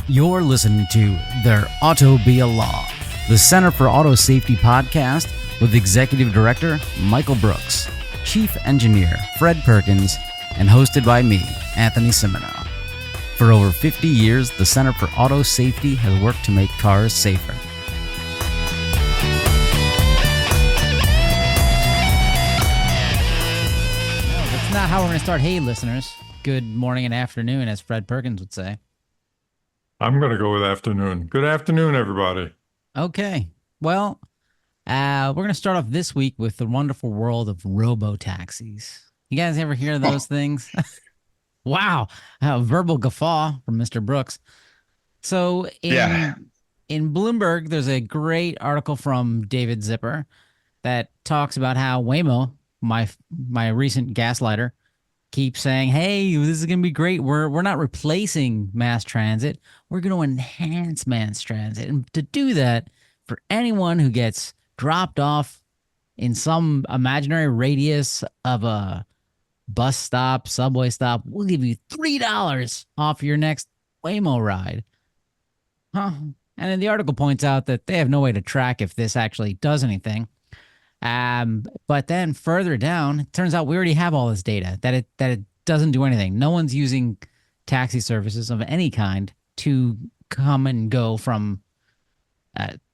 You're listening to There Ought to Be a Law, the Center for Auto Safety podcast with Executive Director Michael Brooks, Chief Engineer Fred Perkins, and hosted by me, Anthony Simino. For over 50 years, the Center for Auto Safety has worked to make cars safer. No, that's not how we're going to start. Hey, listeners. Good morning and afternoon, as Fred Perkins would say. I'm going to go with afternoon. Good afternoon, everybody. Okay. Well, we're going to start off this week with the wonderful world of robo-taxis. You guys ever hear of those things? Wow. A verbal guffaw from Mr. Brooks. So in Bloomberg, there's a great article from David Zipper that talks about how Waymo, my recent gaslighter, keeps saying, hey, this is going to be great. We're not replacing mass transit. We're going to enhance mass transit. And to do that, for anyone who gets dropped off in some imaginary radius of a bus stop, subway stop, we'll give you $3 off your next Waymo ride. Huh. And then the article points out that they have no way to track if this actually does anything. But then further down, it turns out we already have all this data that it doesn't do anything. No one's using taxi services of any kind to come and go from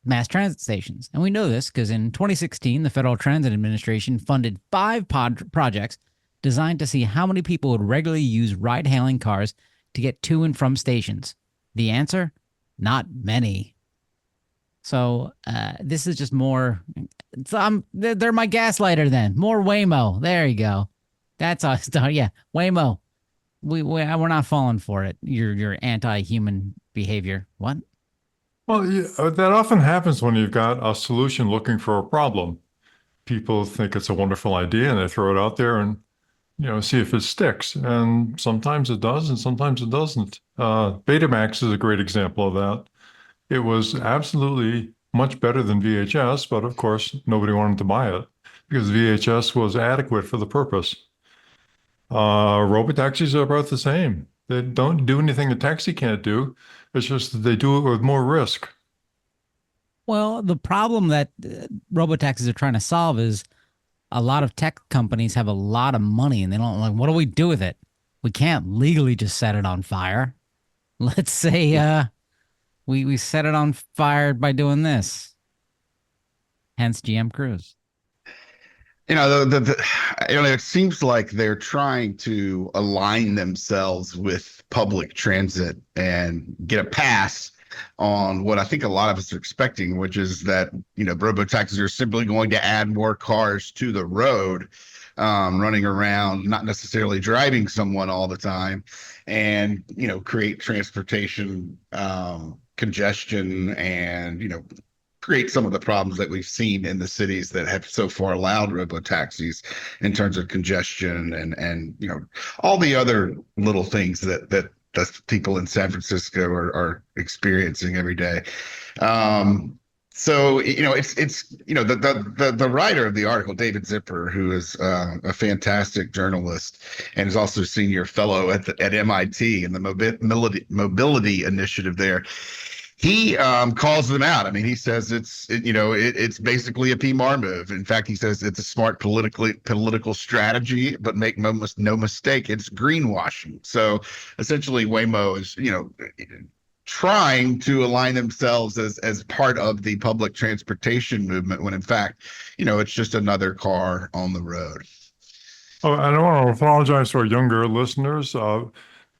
mass transit stations. And we know this because in 2016, the Federal Transit Administration funded 5 projects designed to see how many people would regularly use ride-hailing cars to get to and from stations. The answer? Not many. So this is just more. They're my gaslighter then. More Waymo. There you go. That's us. Yeah, Waymo. We're not falling for it. Your anti-human behavior. What? Well, that often happens when you've got a solution looking for a problem. People think it's a wonderful idea and they throw it out there and see if it sticks. And sometimes it does, and sometimes it doesn't. Betamax is a great example of that. It was absolutely much better than VHS, but of course, nobody wanted to buy it because VHS was adequate for the purpose. Robotaxis are about the same. They don't do anything a taxi can't do. It's just that they do it with more risk. Well, the problem that robotaxis are trying to solve is a lot of tech companies have a lot of money and they don't what do we do with it? We can't legally just set it on fire. Let's say, we set it on fire by doing this. Hence GM Cruise. It seems like they're trying to align themselves with public transit and get a pass on what I think a lot of us are expecting, which is that, robo-taxis are simply going to add more cars to the road, running around, not necessarily driving someone all the time, and, create transportation congestion and, create some of the problems that we've seen in the cities that have so far allowed robo-taxis in terms of congestion and all the other little things that the people in San Francisco are experiencing every day. So, it's the writer of the article, David Zipper, who is a fantastic journalist and is also senior fellow at MIT in the mobility initiative there. He calls them out. I mean, he says it's basically a PMAR move. In fact, he says it's a smart political strategy, but make no mistake, it's greenwashing. So essentially, Waymo is trying to align themselves as part of the public transportation movement, when in fact, it's just another car on the road. Oh, and I want to apologize to our younger listeners.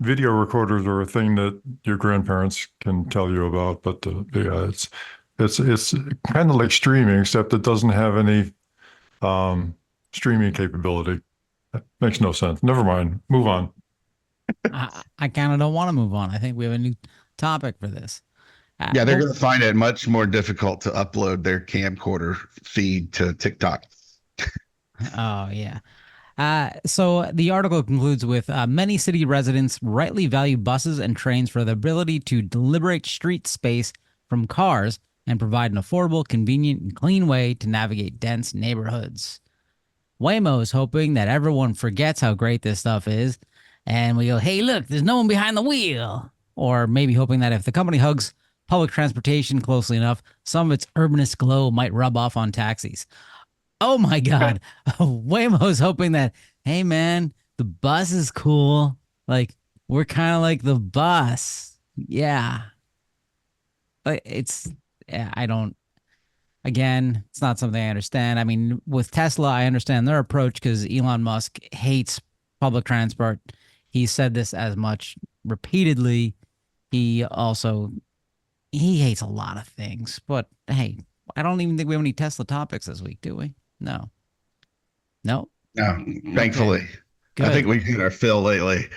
Video recorders are a thing that your grandparents can tell you about, but yeah, it's kind of like streaming, except it doesn't have any streaming capability. That makes no sense. Never mind. Move on. I kind of don't want to move on. I think we have a new topic for this. Yeah, they're going to find it much more difficult to upload their camcorder feed to TikTok. Oh, yeah. So the article concludes with many city residents rightly value buses and trains for the ability to liberate street space from cars and provide an affordable, convenient, and clean way to navigate dense neighborhoods. Waymo is hoping that everyone forgets how great this stuff is, and we go, hey, look, there's no one behind the wheel. or maybe hoping that if the company hugs public transportation closely enough, some of its urbanist glow might rub off on taxis. Oh my God. Waymo's hoping that, hey man, the bus is cool. Like, we're kind of like the bus. Yeah. But yeah, I don't, again, it's not something I understand. I mean, with Tesla, I understand their approach because Elon Musk hates public transport. He said this as much repeatedly. He also he hates a lot of things. But hey, I don't even think we have any Tesla topics this week, do we? No. No. No, Okay. thankfully. I think Good. we've hit our fill lately.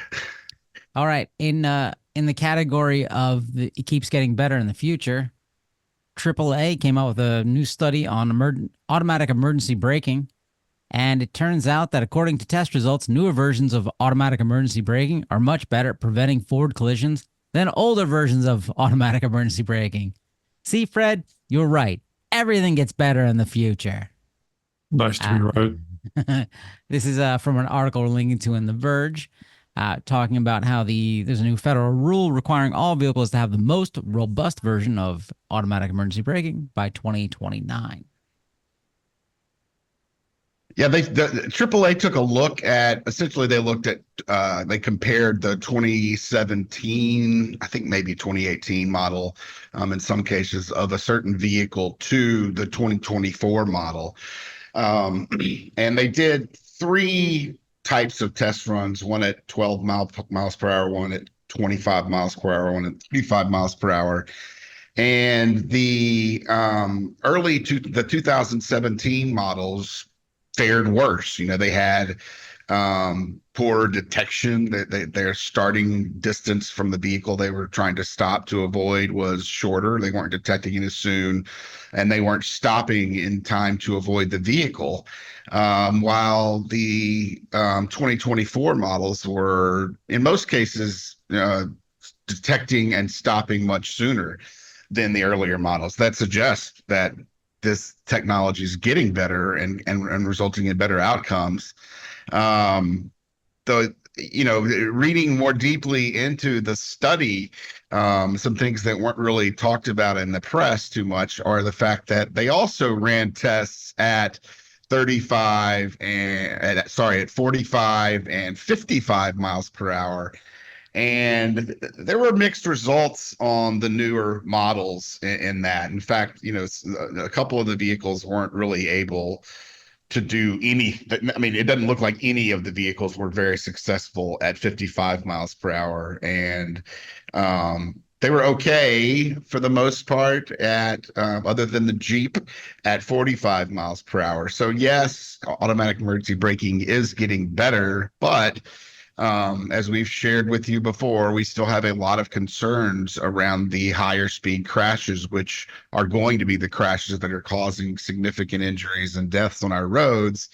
All right. In the category of it keeps getting better in the future, AAA came out with a new study on automatic emergency braking. And it turns out that according to test results, newer versions of automatic emergency braking are much better at preventing forward collisions than older versions of automatic emergency braking. See, Fred, you're right. Everything gets better in the future. Nice to be Uh, right. this is from an article we're linking to in The Verge, talking about how there's a new federal rule requiring all vehicles to have the most robust version of automatic emergency braking by 2029. Yeah, the AAA took a look at essentially they looked at they compared the 2017, I think maybe 2018 model in some cases of a certain vehicle to the 2024 model. And they did three types of test runs, one at 12 miles per hour, one at 25 miles per hour, one at 35 miles per hour. And the the 2017 models fared worse. You know, they had poor detection. Their starting distance from the vehicle they were trying to stop to avoid was shorter. They weren't detecting it as soon, and they weren't stopping in time to avoid the vehicle. While the 2024 models were, in most cases, detecting and stopping much sooner than the earlier models. That suggests that this technology is getting better and resulting in better outcomes. Though, reading more deeply into the study, some things that weren't really talked about in the press too much are the fact that they also ran tests at 35 at 45 and 55 miles per hour. And there were mixed results on the newer models in that. In fact, a couple of the vehicles weren't really able to do any. I mean, it doesn't look like any of the vehicles were very successful at 55 miles per hour. And they were okay for the most part at, other than the Jeep, at 45 miles per hour. So yes, automatic emergency braking is getting better, but as we've shared with you before, we still have a lot of concerns around the higher speed crashes, which are going to be the crashes that are causing significant injuries and deaths on our roads.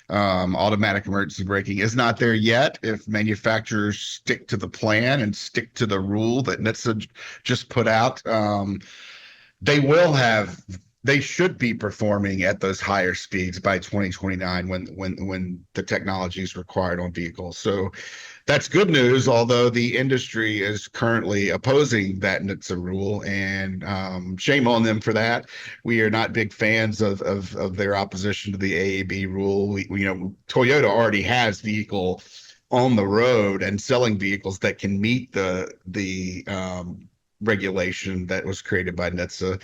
Automatic emergency braking is not there yet. If manufacturers stick to the plan and stick to the rule that NHTSA just put out, they should be performing at those higher speeds by 2029 when the technology is required on vehicles. So that's good news, although the industry is currently opposing that NHTSA rule, and shame on them for that. We are not big fans of their opposition to the AAB rule. Toyota already has vehicle on the road and selling vehicles that can meet the regulation that was created by NHTSA,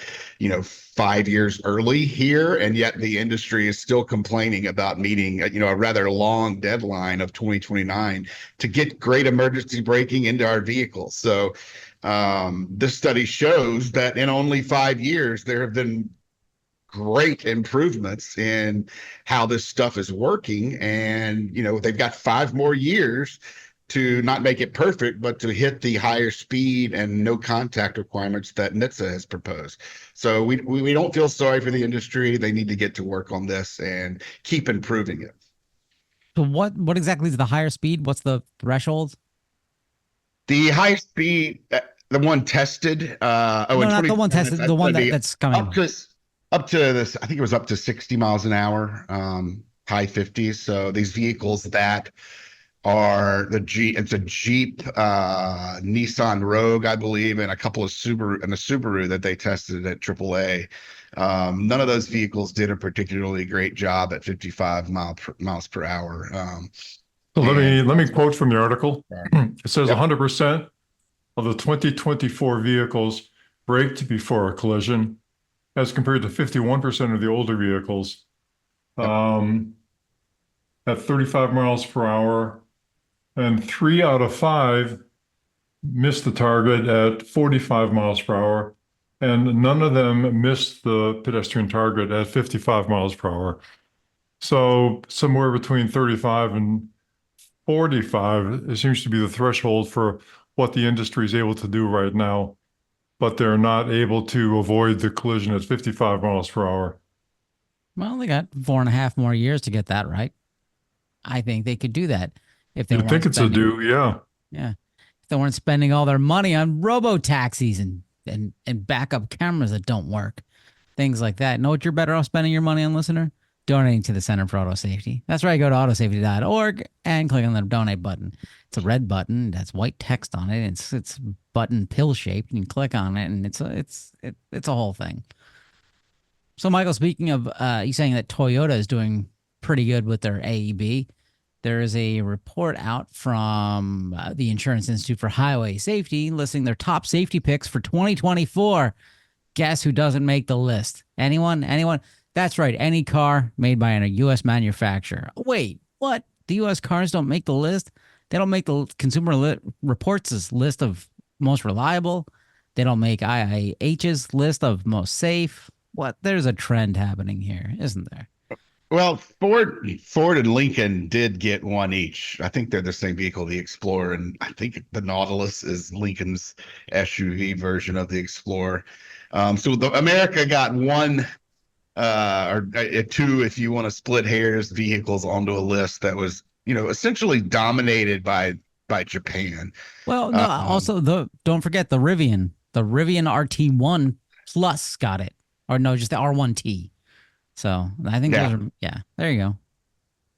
5 years early here, and yet the industry is still complaining about meeting, a rather long deadline of 2029 to get great emergency braking into our vehicles. So this study shows that in only 5 years, there have been great improvements in how this stuff is working, and they've got 5 more years to not make it perfect, but to hit the higher speed and no contact requirements that NHTSA has proposed. So we don't feel sorry for the industry. They need to get to work on this and keep improving it. So what exactly is the higher speed? What's the threshold? The high speed, the one tested, in No, not the one 2020, tested, the one be that's up coming. to this. I think it was up to 60 miles an hour, high 50s. So these vehicles that are the Jeep. It's a Jeep, Nissan Rogue, I believe, and a couple of Subaru and a Subaru that they tested at AAA. None of those vehicles did a particularly great job at 55 miles per hour. So And let me quote from the article. It says yep. 100% of the 2024 vehicles braked before a collision, as compared to 51% of the older vehicles Yep. at 35 miles per hour, and 3 out of 5 missed the target at 45 miles per hour, and none of them missed the pedestrian target at 55 miles per hour. So somewhere between 35 and 45, it seems to be the threshold for what the industry is able to do right now, but they're not able to avoid the collision at 55 miles per hour. Well, they got 4.5 more years to get that right. I think they could do that if they You'd weren't think it's a spending. do, yeah. Yeah, if they weren't spending all their money on robo-taxis and backup cameras that don't work, things like that. Know what you're better off spending your money on, listener? Donating to the Center for Auto Safety. That's right. Go to autosafety.org and click on the donate button. It's a red button. That's white text on it. It's button pill shaped. You can click on it, and it's a whole thing. So, Michael, speaking of you saying that Toyota is doing pretty good with their AEB, there is a report out from the Insurance Institute for Highway Safety listing their top safety picks for 2024. Guess who doesn't make the list? Anyone? Anyone? That's right. Any car made by a U.S. manufacturer. Wait, what? The U.S. cars don't make the list? They don't make the Consumer Reports' list of most reliable. They don't make IIH's list of most safe. What? There's a trend happening here, isn't there? Well, Ford and Lincoln did get one each. I think they're the same vehicle, the Explorer, and I think the Nautilus is Lincoln's SUV version of the Explorer. So America got one, or two, if you want to split hairs, vehicles onto a list that was, essentially dominated by Japan. Well, no. Also, don't forget the Rivian. The Rivian RT1 Plus got it, or no, just the R1T. So I think Yeah. those are, yeah, there you go.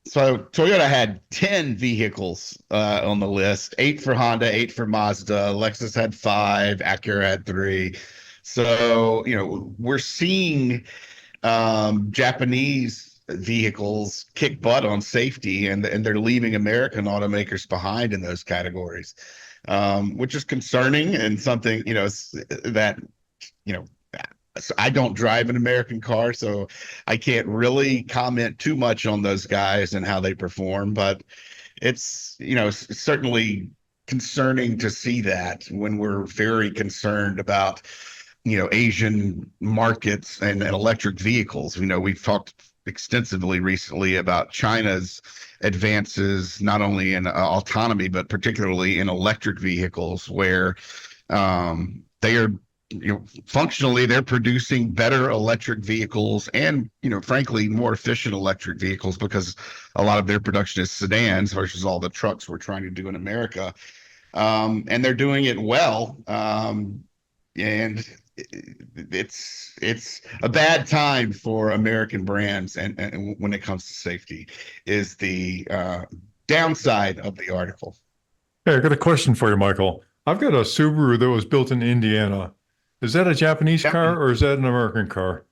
So Toyota had 10 vehicles on the list, 8 for Honda, 8 for Mazda. Lexus had 5, Acura had 3. So, we're seeing Japanese vehicles kick butt on safety, and they're leaving American automakers behind in those categories, which is concerning and something, that, so I don't drive an American car, so I can't really comment too much on those guys and how they perform, but it's, certainly concerning to see that when we're very concerned about, Asian markets and electric vehicles. We've talked extensively recently about China's advances, not only in autonomy, but particularly in electric vehicles, where they are, functionally, they're producing better electric vehicles and, frankly, more efficient electric vehicles, because a lot of their production is sedans versus all the trucks we're trying to do in America. And they're doing it well. And it's a bad time for American brands. And when it comes to safety is the downside of the article. Hey, I got a question for you, Michael. I've got a Subaru that was built in Indiana. Is that a Japanese car or is that an American car?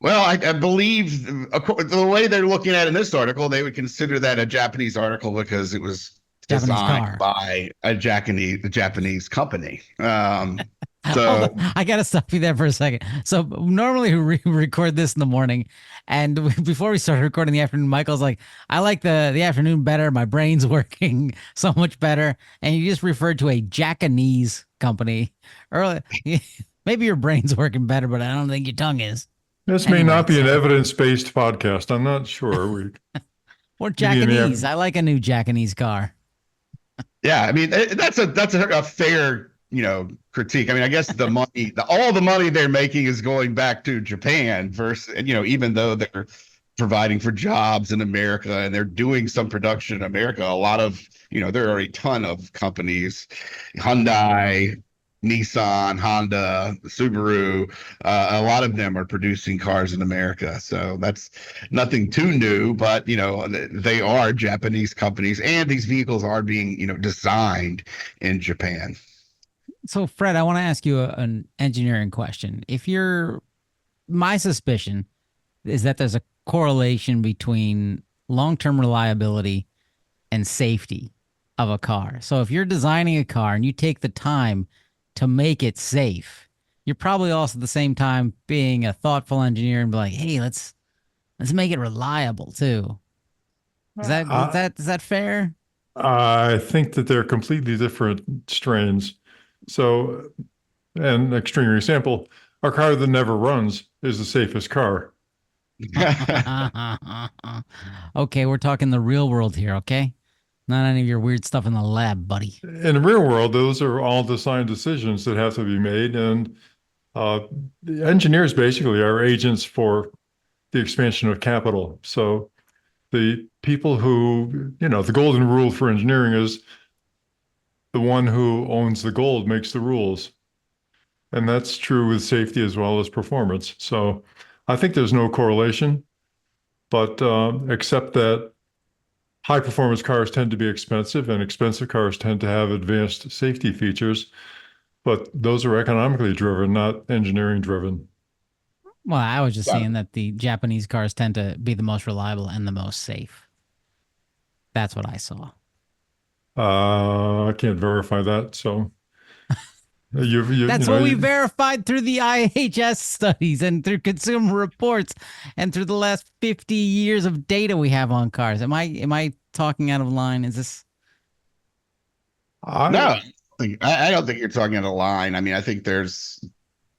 Well, I believe the way they're looking at it in this article, they would consider that a Japanese article because it was designed by a Japanese company. So I gotta stop you there for a second. So normally we record this in the morning, and before we started recording in the afternoon, Michael's like, "I like the afternoon better. My brain's working so much better." And you just referred to a Japanese company earlier. Maybe your brain's working better, but I don't think your tongue is. This may not be an evidence-based podcast. I'm not sure. Or Japanese. I like a new Japanese car. Yeah, I mean that's a fair, critique. I mean, I guess all the money they're making is going back to Japan versus, even though they're providing for jobs in America and they're doing some production in America, a lot of, there are a ton of companies, Hyundai, Nissan, Honda, Subaru, a lot of them are producing cars in America. So that's nothing too new, but they are Japanese companies, and these vehicles are being designed in Japan. So, Fred, I want to ask you an engineering question. If you're, my suspicion is that there's a correlation between long-term reliability and safety of a car. So if you're designing a car and you take the time to make it safe, you're probably also at the same time being a thoughtful engineer and be like, hey, let's make it reliable too. Is that is I, that is that fair? I think that they're completely different strains. So, an extreme example, a car that never runs is the safest car. Okay, we're talking the real world here, okay? Not any of your weird stuff in the lab, buddy. In the real world, those are all design decisions that have to be made, and uh, the engineers basically are agents for the expansion of capital. So the people who, the golden rule for engineering is the one who owns the gold makes the rules. And that's true with safety as well as performance. So I think there's no correlation, but except that high performance cars tend to be expensive and expensive cars tend to have advanced safety features, but those are economically driven, not engineering driven. Well, I was just saying that the Japanese cars tend to be the most reliable and the most safe. That's what I saw. I can't verify that. So you That's know, what we verified through the IHS studies and through consumer reports and through the last 50 years of data we have on cars. Am I talking out of line? Is this No, I, I don't think you're talking out of line. I mean, I think there's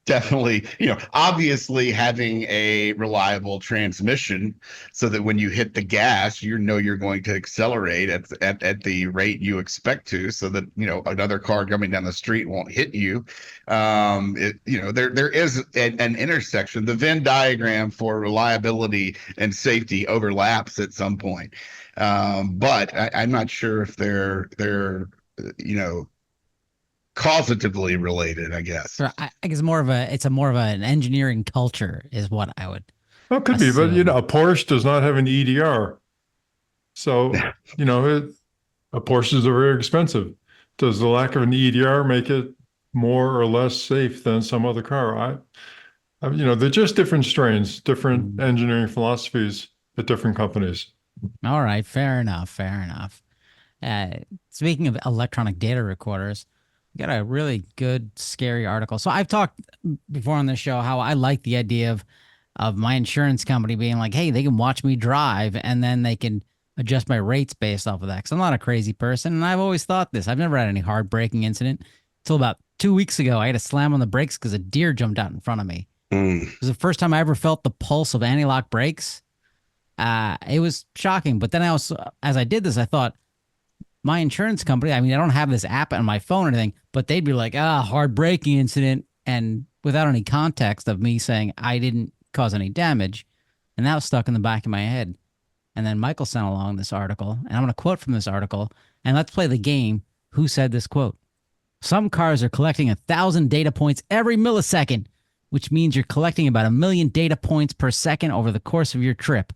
definitely, obviously having a reliable transmission so that when you hit the gas, you're going to accelerate at the rate you expect to, so that, another car coming down the street won't hit you. There is an intersection. The Venn diagram for reliability and safety overlaps at some point. But I'm not sure if they're, you know, causatively related, I guess. I guess more of a it's a more of an engineering culture is what I would well, it could be, but assume. a Porsche does not have an EDR. So, Porsches are very expensive. Does the lack of an EDR make it more or less safe than some other car? They're just different strains, different Mm. engineering philosophies at different companies. All right, fair enough, fair enough. Uh, Speaking of electronic data recorders, we got a really good, scary article. So I've talked before on this show how I like the idea of my insurance company being like, hey, they can watch me drive and then they can adjust my rates based off of that. Because I'm not a crazy person, and I've always thought this. I've never had any hard braking incident until about 2 weeks ago. I had to slam on the brakes because a deer jumped out in front of me. Mm. It was the first time I ever felt the pulse of anti-lock brakes. It was shocking. But then I also, as I did this, I thought my insurance company, I mean, I don't have this app on my phone or anything, but they'd be like, hard braking incident. And without any context of me saying I didn't cause any damage. And that was stuck in the back of my head. And then Michael sent along this article, and I'm going to quote from this article. And let's play the game. Who said this quote? Some cars are collecting 1,000 data points every millisecond, which means you're collecting about 1 million data points per second over the course of your trip.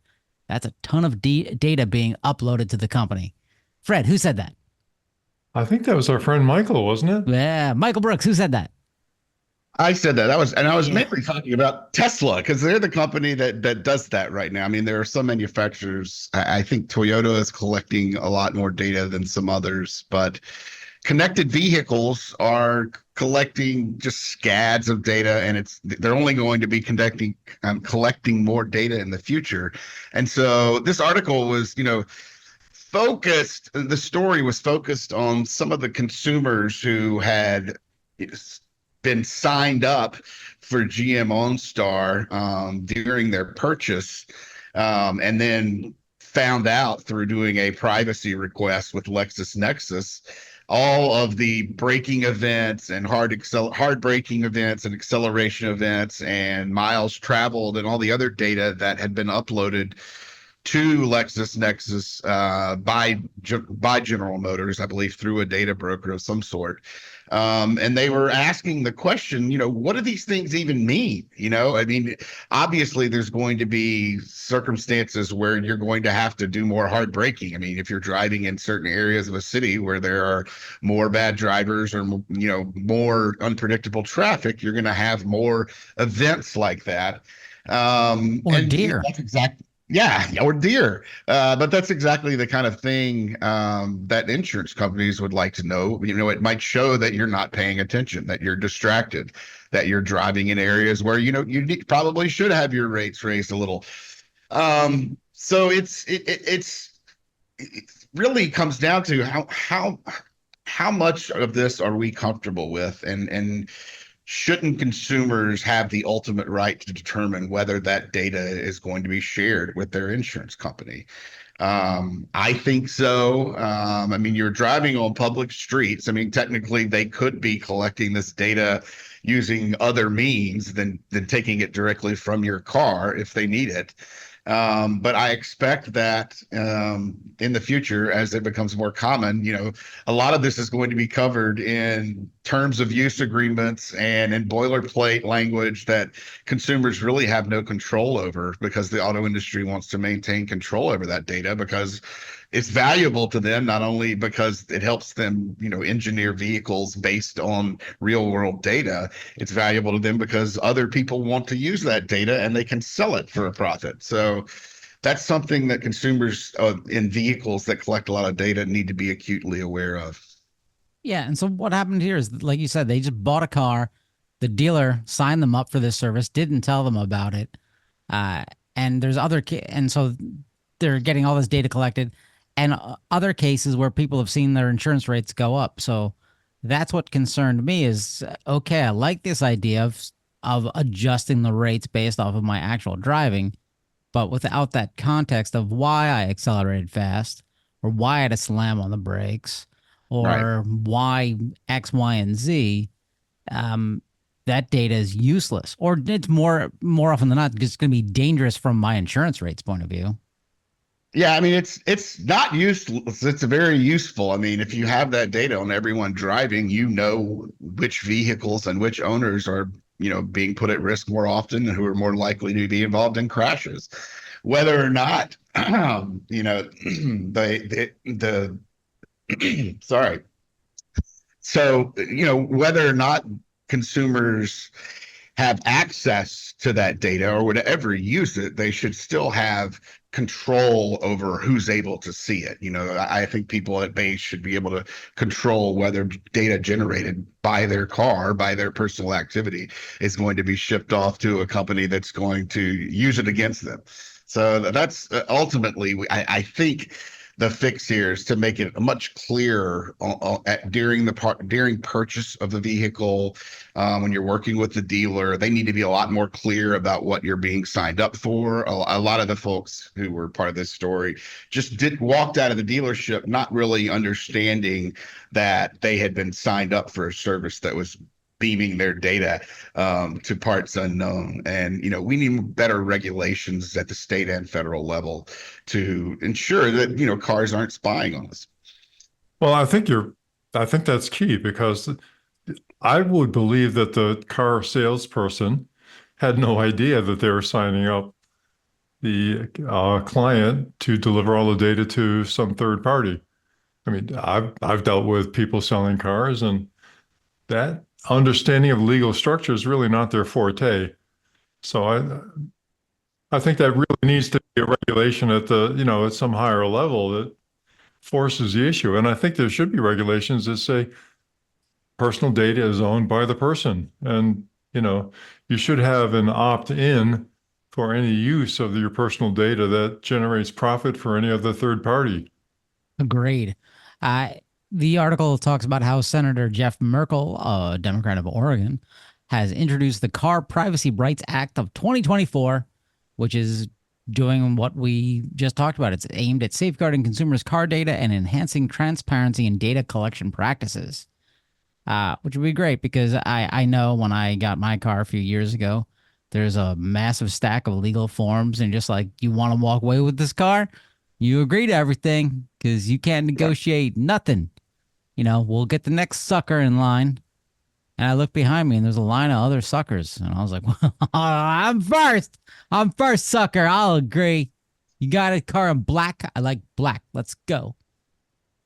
That's a ton of data being uploaded to the company. Fred, who said that? I think that was our friend Michael, wasn't it? Yeah, Michael Brooks, who said that? I said that. And I was Yeah. mainly talking about Tesla because they're the company that does that right now. I mean, there are some manufacturers. I think Toyota is collecting a lot more data than some others, but connected vehicles are collecting just scads of data, and they're only going to be collecting more data in the future. And so this article was, focused. The story was focused on some of the consumers who had been signed up for GM OnStar during their purchase, and then found out through doing a privacy request with LexisNexis all of the braking events and hard braking events and acceleration events and miles traveled and all the other data that had been uploaded to LexisNexis by General Motors, I believe, through a data broker of some sort. And they were asking the question, what do these things even mean? I mean, obviously, there's going to be circumstances where you're going to have to do more hard braking. I mean, if you're driving in certain areas of a city where there are more bad drivers or, more unpredictable traffic, you're going to have more events like that. Or And deer. that's exactly, yeah, or deer. But that's exactly the kind of thing that insurance companies would like to know. It might show that you're not paying attention, that you're distracted, that you're driving in areas where probably should have your rates raised a little. So it really comes down to how much of this are we comfortable with, and shouldn't consumers have the ultimate right to determine whether that data is going to be shared with their insurance company? I think so. I mean, you're driving on public streets. I mean, technically, they could be collecting this data using other means than taking it directly from your car if they need it. But I expect that in the future, as it becomes more common, a lot of this is going to be covered in terms of use agreements and in boilerplate language that consumers really have no control over, because the auto industry wants to maintain control over that data because it's valuable to them, not only because it helps them, engineer vehicles based on real world data. It's valuable to them because other people want to use that data and they can sell it for a profit. So that's something that consumers in vehicles that collect a lot of data need to be acutely aware of. Yeah, and so what happened here is, like you said, they just bought a car. The dealer signed them up for this service, didn't tell them about it, uh, and and so they're getting all this data collected, and other cases where people have seen their insurance rates go up. So that's what concerned me. Is okay, I like this idea of adjusting the rates based off of my actual driving, but without that context of why I accelerated fast, or why I had to slam on the brakes, Right. or why X, Y, and Z, um, that data is useless, or it's more often than not just going to be dangerous from my insurance rates point of view. Yeah, I mean it's not useless. It's very useful. I mean, if you have that data on everyone driving, which vehicles and which owners are, being put at risk more often and who are more likely to be involved in crashes. Whether or not, the sorry. So, whether or not consumers have access to that data or would ever use it, they should still have control over who's able to see it. I think people at base should be able to control whether data generated by their car, by their personal activity, is going to be shipped off to a company that's going to use it against them. So that's ultimately, I think the fix here is to make it much clearer during purchase of the vehicle. When you're working with the dealer, they need to be a lot more clear about what you're being signed up for. A lot of the folks who were part of this story just walked out of the dealership not really understanding that they had been signed up for a service that was beaming their data to parts unknown. And, we need better regulations at the state and federal level to ensure that, cars aren't spying on us. Well, I think that's key, because I would believe that the car salesperson had no idea that they were signing up the client to deliver all the data to some third party. I mean, I've dealt with people selling cars, and that understanding of legal structure is really not their forte. So I think that really needs to be a regulation at at some higher level that forces the issue. And I think there should be regulations that say personal data is owned by the person. And, you should have an opt-in for any use of your personal data that generates profit for any other third party. Agreed. Uh, the article talks about how Senator Jeff Merkel, a Democrat of Oregon, has introduced the Car Privacy Rights Act of 2024, which is doing what we just talked about. It's aimed at safeguarding consumers' car data and enhancing transparency in data collection practices, which would be great, because I know when I got my car a few years ago, There's a massive stack of legal forms, and just like you want to walk away with this car, you agree to everything because you can't negotiate nothing. We'll get the next sucker in line. And I look behind me and there's a line of other suckers. And I was like, well, I'm first. I'm first, sucker. I'll agree. You got a car in black? I like black. Let's go.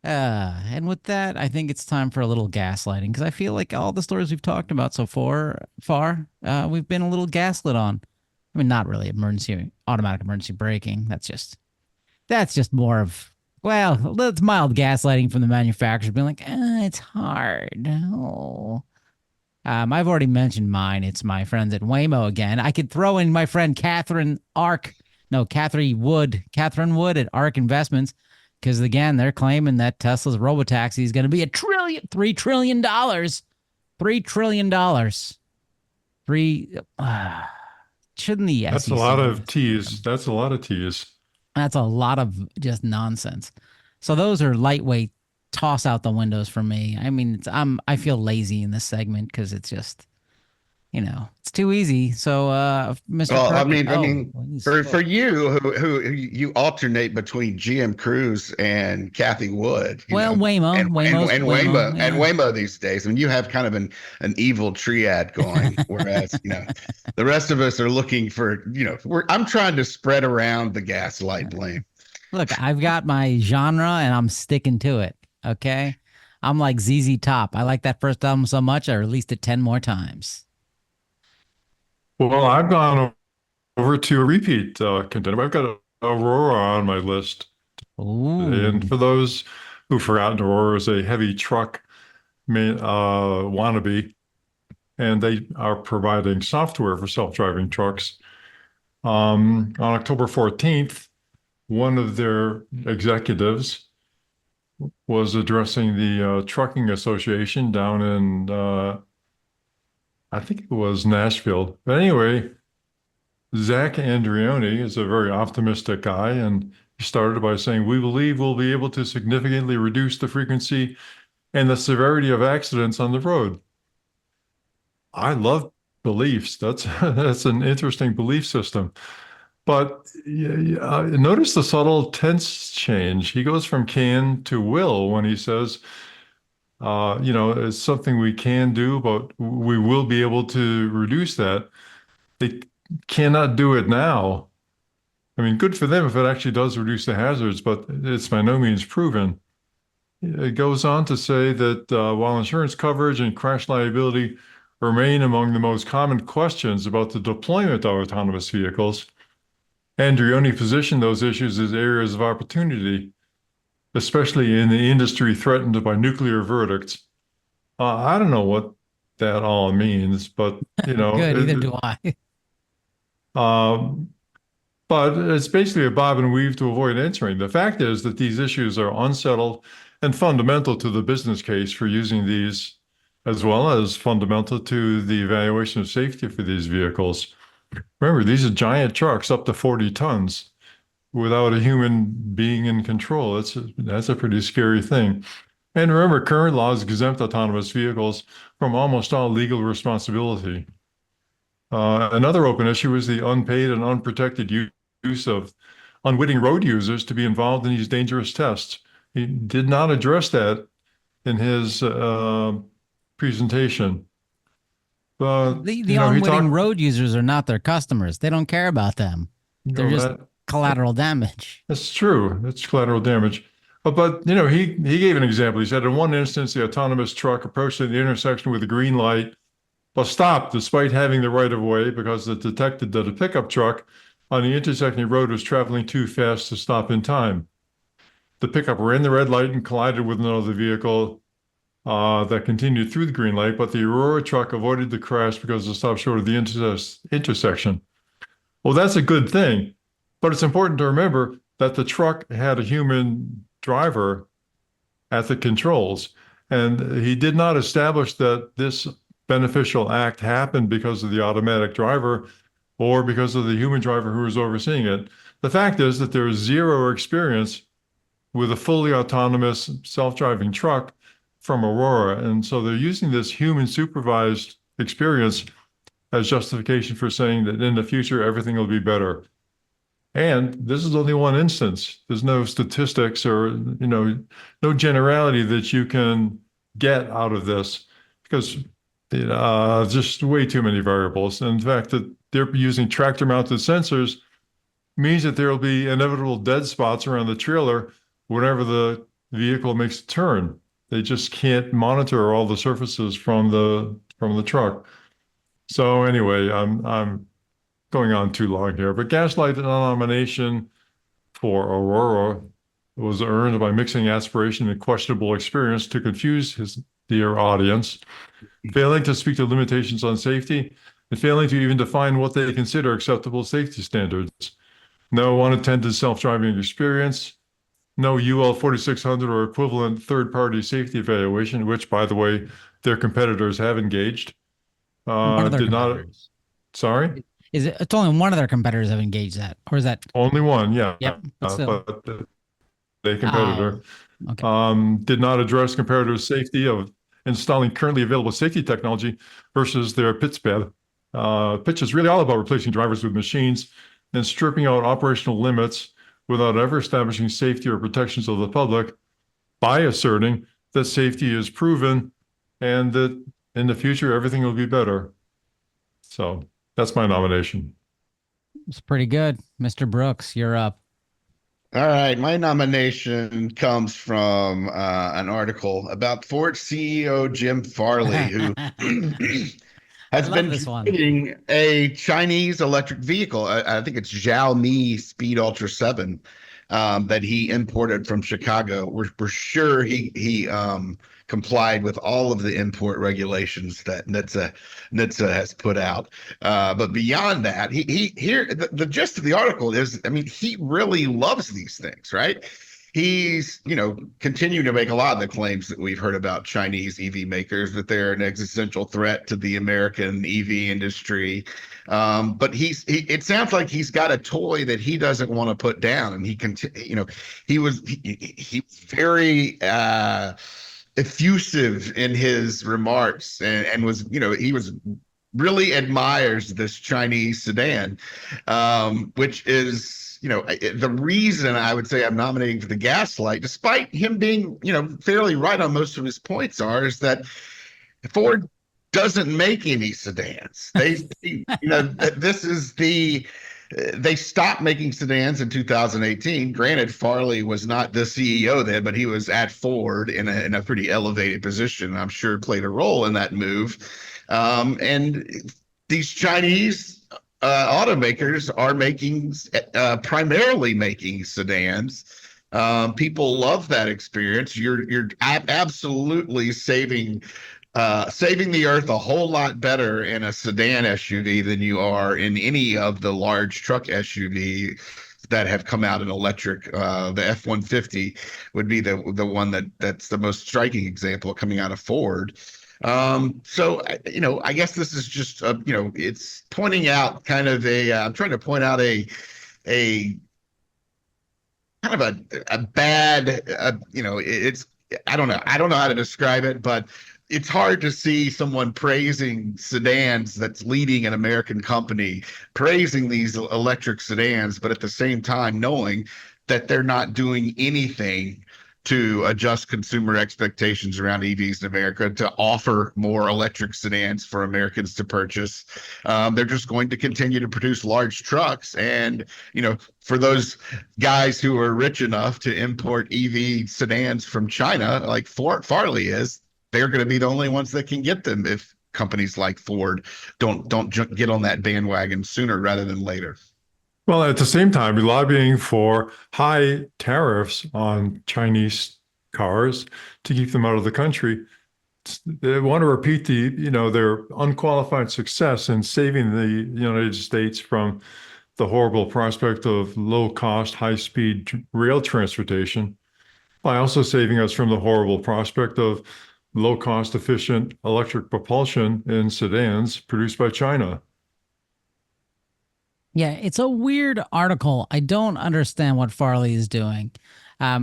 And with that, I think it's time for a little gaslighting because I feel like all the stories we've talked about so far, we've been a little gaslit on. I mean, not really automatic emergency braking. That's just more of, well, it's mild gaslighting from the manufacturers being like, it's hard. Oh. I've already mentioned mine. It's my friends at Waymo again. I could throw in my friend Catherine Wood at Arc Investments, because again, they're claiming that Tesla's robo-taxi is going to be $3 trillion. $3 trillion. Shouldn't the That's SEC? a lot of T's. That's a lot of T's. That's a lot of just nonsense. So those are lightweight toss out the windows for me. I mean, I feel lazy in this segment because it's just, it's too easy. So, Mr. Well, Crooked, I mean, please. for you who you alternate between GM Cruise and Kathy Wood, Waymo, and Waymo yeah. and Waymo these days. I mean, you have kind of an evil triad going, whereas the rest of us are looking for I'm trying to spread around the gaslight blame. Look, I've got my genre and I'm sticking to it. Okay, I'm like ZZ Top. I like that first album so much I released it 10 more times. Well, I've gone over to a repeat contender. I've got Aurora on my list. Ooh. And for those who've forgotten, Aurora is a heavy truck wannabe, and they are providing software for self-driving trucks. On October 14th, one of their executives was addressing the Trucking Association down in, I think it was Nashville. But anyway, Zach Andrioni is a very optimistic guy, and he started by saying, "We believe we'll be able to significantly reduce the frequency and the severity of accidents on the road." I love beliefs. That's an interesting belief system. But notice the subtle tense change. He goes from can to will when he says, it's something we can do, but we will be able to reduce that. They cannot do it now. I mean, good for them if it actually does reduce the hazards, but it's by no means proven. It goes on to say that while insurance coverage and crash liability remain among the most common questions about the deployment of autonomous vehicles, Andrioni positioned those issues as areas of opportunity, especially in the industry threatened by nuclear verdicts. I don't know what that all means, but Good, either do I. But it's basically a bob and weave to avoid answering. The fact is that these issues are unsettled and fundamental to the business case for using these, as well as fundamental to the evaluation of safety for these vehicles. Remember, these are giant trucks up to 40 tons without a human being in control. That's a pretty scary thing. And remember, current laws exempt autonomous vehicles from almost all legal responsibility. Another open issue is the unpaid and unprotected use of unwitting road users to be involved in these dangerous tests. He did not address that in his presentation. But The unwitting road users are not their customers. They don't care about them. They're just collateral damage. That's true. That's collateral damage. But he gave an example. He said in one instance, the autonomous truck approached the intersection with a green light, but stopped despite having the right of way because it detected that a pickup truck on the intersecting road was traveling too fast to stop in time. The pickup ran the red light and collided with another vehicle that continued through the green light, but the Aurora truck avoided the crash because it stopped short of the intersection. Well, that's a good thing, but it's important to remember that the truck had a human driver at the controls, and he did not establish that this beneficial act happened because of the automatic driver or because of the human driver who was overseeing it. The fact is that there is zero experience with a fully autonomous self-driving truck from Aurora. And so they're using this human supervised experience as justification for saying that in the future everything will be better. And this is only one instance. There's no statistics or, no generality that you can get out of this because just way too many variables. And in fact, that they're using tractor mounted sensors means that there will be inevitable dead spots around the trailer whenever the vehicle makes a turn. They just can't monitor all the surfaces from the truck. So anyway, I'm going on too long here, but Gaslight nomination for Aurora was earned by mixing aspiration and questionable experience to confuse his dear audience, failing to speak to limitations on safety, and failing to even define what they consider acceptable safety standards. No unattended self-driving experience, no UL 4600 or equivalent third-party safety evaluation, which, by the way, their competitors have engaged. One of their Did not. competitors. Sorry? It's only one of their competitors have engaged that, or is that? Only one, yeah. Yep. But still. But a competitor Okay. did not address comparative safety of installing currently available safety technology versus their pitch bed. Pitch is really all about replacing drivers with machines and stripping out operational limits without ever establishing safety or protections of the public by asserting that safety is proven and that in the future everything will be better. So that's my nomination. It's pretty good. Mr. Brooks, you're up. All right, my nomination comes from an article about Ford CEO Jim Farley, who has been driving a Chinese electric vehicle. I think it's Xiaomi Speed Ultra 7 that he imported from Chicago. We're sure he complied with all of the import regulations that NHTSA has put out. But beyond that, he here the gist of the article is, I mean, he really loves these things, right? He's, continuing to make a lot of the claims that we've heard about Chinese EV makers, that they're an existential threat to the American EV industry. But it sounds like he's got a toy that he doesn't want to put down, and he was very effusive in his remarks, and was, he was really admires this Chinese sedan, which is, the reason I would say I'm nominating for the Gaslight, despite him being, fairly right on most of his points, is that Ford doesn't make any sedans. They stopped making sedans in 2018. Granted, Farley was not the CEO then, but he was at Ford in a pretty elevated position. I'm sure played a role in that move. And these Chinese automakers are primarily making sedans. People love that experience. You're absolutely saving the earth a whole lot better in a sedan SUV than you are in any of the large truck SUV that have come out in electric. The F-150 would be the one that's the most striking example coming out of Ford. So, I guess this is just, it's pointing out kind of I'm trying to point out a kind of a bad, it's, I don't know how to describe it, but it's hard to see someone praising sedans that's leading an American company, praising these electric sedans, but at the same time knowing that they're not doing anything to adjust consumer expectations around EVs in America, to offer more electric sedans for Americans to purchase. They're just going to continue to produce large trucks. And, for those guys who are rich enough to import EV sedans from China, like Farley is, they're going to be the only ones that can get them if companies like Ford don't get on that bandwagon sooner rather than later. Well, at the same time, we're lobbying for high tariffs on Chinese cars to keep them out of the country. They want to repeat their unqualified success in saving the United States from the horrible prospect of low-cost, high-speed rail transportation, by also saving us from the horrible prospect of low-cost, efficient electric propulsion in sedans produced by China. Yeah, it's a weird article. I don't understand what Farley is doing,